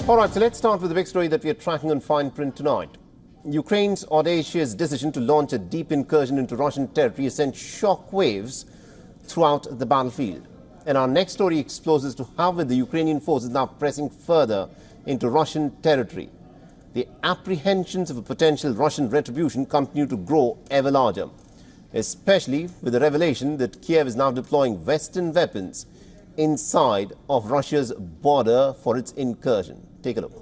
All right, so let's start with the big story that we are tracking on Fineprint tonight. Ukraine's audacious decision to launch a deep incursion into Russian territory has sent shock waves throughout the battlefield. And our next story explores as to how the Ukrainian forces now pressing further into Russian territory. The apprehensions of a potential Russian retribution continue to grow ever larger, especially with the revelation that Kiev is now deploying Western weapons inside of Russia's border for its incursion. Take a look.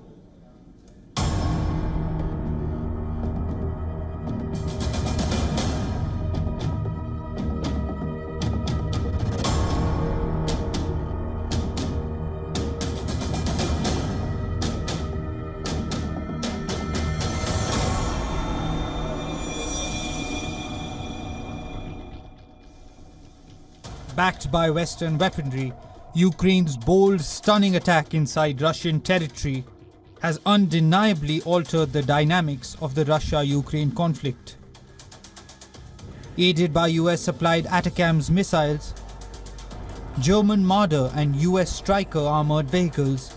Backed by Western weaponry, Ukraine's bold, stunning attack inside Russian territory has undeniably altered the dynamics of the Russia-Ukraine conflict. Aided by US-supplied ATACMS missiles, German Marder and US Striker armored vehicles,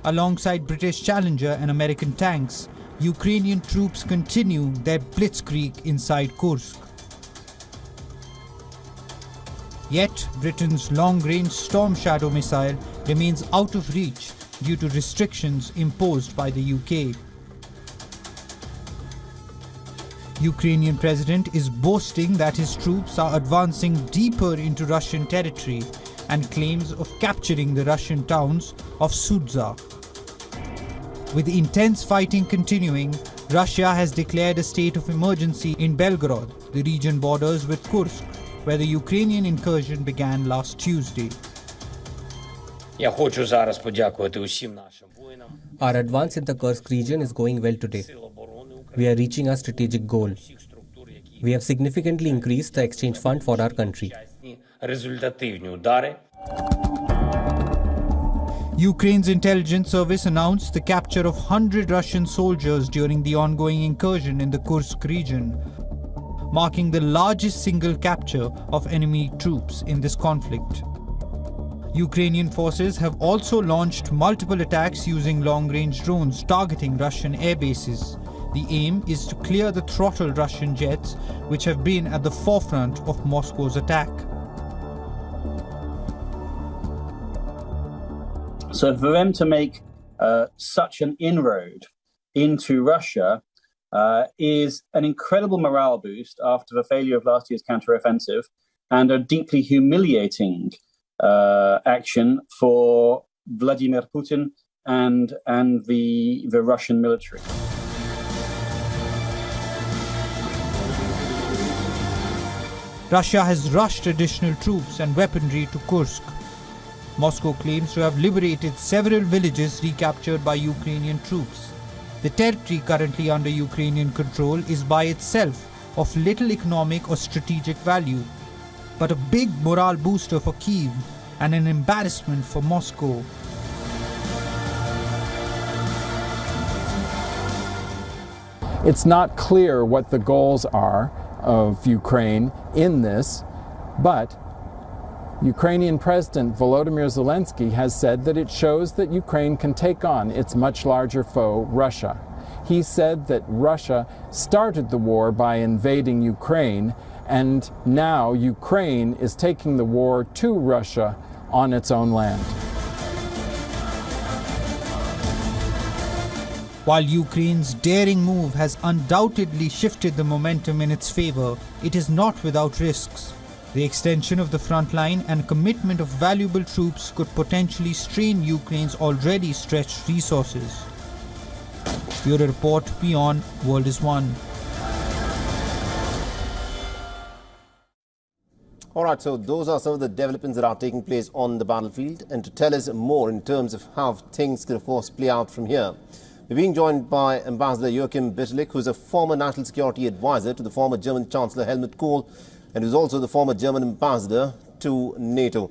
alongside British Challenger and American tanks, Ukrainian troops continue their blitzkrieg inside Kursk. Yet, Britain's long-range Storm Shadow missile remains out of reach due to restrictions imposed by the UK. Ukrainian president is boasting that his troops are advancing deeper into Russian territory and claims of capturing the Russian towns of Sudza. With intense fighting continuing, Russia has declared a state of emergency in Belgorod. The region borders with Kursk, where the Ukrainian incursion began last Tuesday. Our advance in the Kursk region is going well today. We are reaching our strategic goal. We have significantly increased the exchange fund for our country. Ukraine's intelligence service announced the capture of 100 Russian soldiers during the ongoing incursion in the Kursk region, marking the largest single capture of enemy troops in this conflict. Ukrainian forces have also launched multiple attacks using long-range drones targeting Russian air bases. The aim is to clear the throttled Russian jets, which have been at the forefront of Moscow's attack. So for them to make such an inroad into Russia is an incredible morale boost after the failure of last year's counteroffensive, and a deeply humiliating action for Vladimir Putin and the Russian military. Russia has rushed additional troops and weaponry to Kursk. Moscow claims to have liberated several villages recaptured by Ukrainian troops. The territory currently under Ukrainian control is by itself of little economic or strategic value, but a big morale booster for Kyiv and an embarrassment for Moscow. It's not clear what the goals are of Ukraine in this, but Ukrainian President Volodymyr Zelensky has said that it shows that Ukraine can take on its much larger foe, Russia. He said that Russia started the war by invading Ukraine, and now Ukraine is taking the war to Russia on its own land. While Ukraine's daring move has undoubtedly shifted the momentum in its favor, it is not without risks. The extension of the front line and commitment of valuable troops could potentially strain Ukraine's already stretched resources. Bureau Report, WION World is One. All right, so those are some of the developments that are taking place on the battlefield. And to tell us more in terms of how things can, of course, play out from here, we're being joined by Ambassador Joachim Bitterlich, who is a former national security advisor to the former German Chancellor Helmut Kohl, and who's also the former German ambassador to NATO.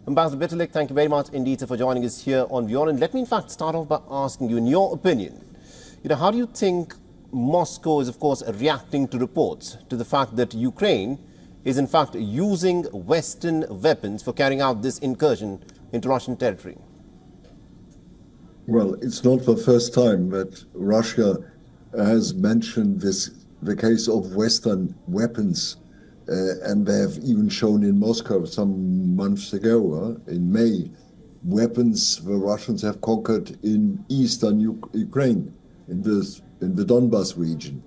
Ambassador Bitterlich, thank you very much indeed for joining us here on WION. And let me in fact start off by asking you, in your opinion, how do you think Moscow is, of course, reacting to reports to the fact that Ukraine is in fact using Western weapons for carrying out this incursion into Russian territory? Well, it's not the first time that Russia has mentioned the case of Western weapons, and they have even shown in Moscow some months ago, in May, weapons the Russians have conquered in eastern Ukraine, in the Donbas region,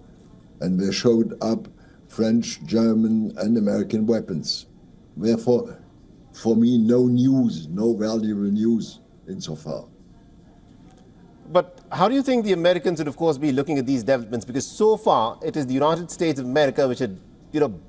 and they showed up French, German, and American weapons. Therefore, for me, no news, no valuable news insofar. But how do you think the Americans would, of course, be looking at these developments? Because so far, it is the United States of America which had,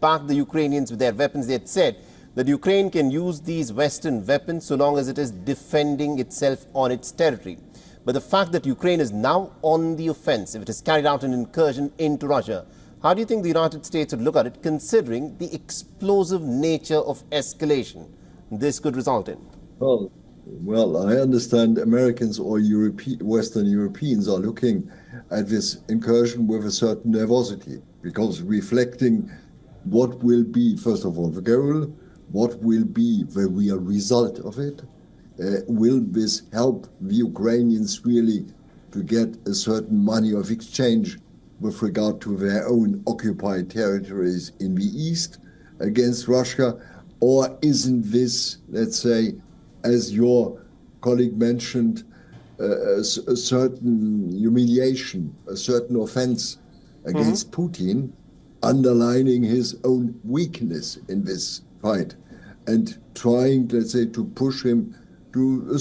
backed the Ukrainians with their weapons. They had said that Ukraine can use these Western weapons so long as it is defending itself on its territory. But the fact that Ukraine is now on the offensive, it has carried out an incursion into Russia. How do you think the United States would look at it, considering the explosive nature of escalation this could result in? Well, I understand Americans or Western Europeans are looking at this incursion with a certain nervosity, because reflecting what will be, first of all, the goal, what will be the real result of it. Will this help the Ukrainians really to get a certain money of exchange with regard to their own occupied territories in the east against Russia? Or isn't this, let's say, as your colleague mentioned, a certain humiliation, a certain offense against Putin, underlining his own weakness in this fight and trying, let's say, to push him to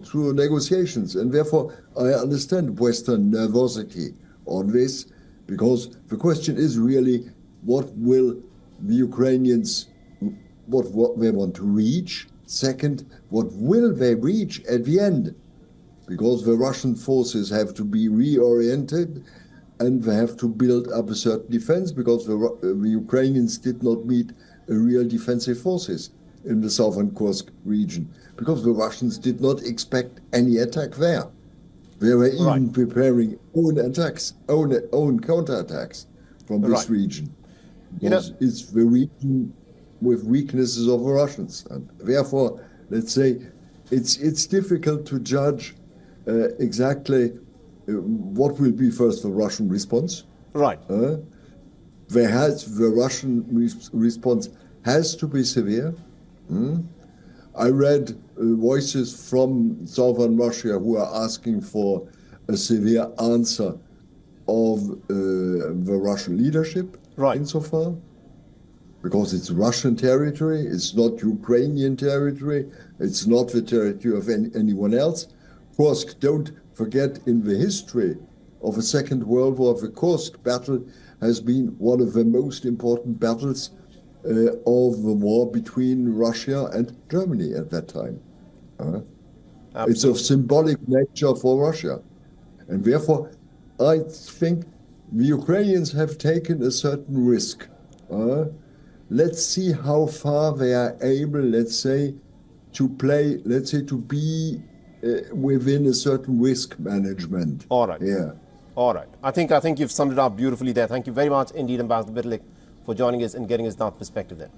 through negotiations? And therefore, I understand Western nervosity on this, because the question is really, what will the Ukrainians, what they want to reach? Second, what will they reach at the end? Because the Russian forces have to be reoriented and they have to build up a certain defense, because the Ukrainians did not meet a real defensive forces in the southern Kursk region, because the Russians did not expect any attack there. They were even preparing own attacks, own counterattacks from this region. Because it's the region with weaknesses of the Russians. And therefore, let's say, it's difficult to judge exactly what will be first the Russian response. Right. The Russian response has to be severe. I read voices from southern Russia who are asking for a severe answer of the Russian leadership insofar, because it's Russian territory, it's not Ukrainian territory, it's not the territory of anyone else. Kursk, don't forget, in the history of the Second World War, the Kursk battle has been one of the most important battles of the war between Russia and Germany at that time. It's of symbolic nature for Russia. And therefore, I think the Ukrainians have taken a certain risk. Let's see how far they are able, let's say, to play, let's say, to be within a certain risk management. All right. Yeah. All right. I think you've summed it up beautifully there. Thank you very much indeed, Ambassador Bitterlich, for joining us and getting us that perspective there.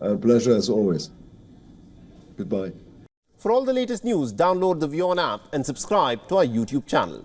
A pleasure as always. Goodbye. For all the latest news, download the WION app and subscribe to our YouTube channel.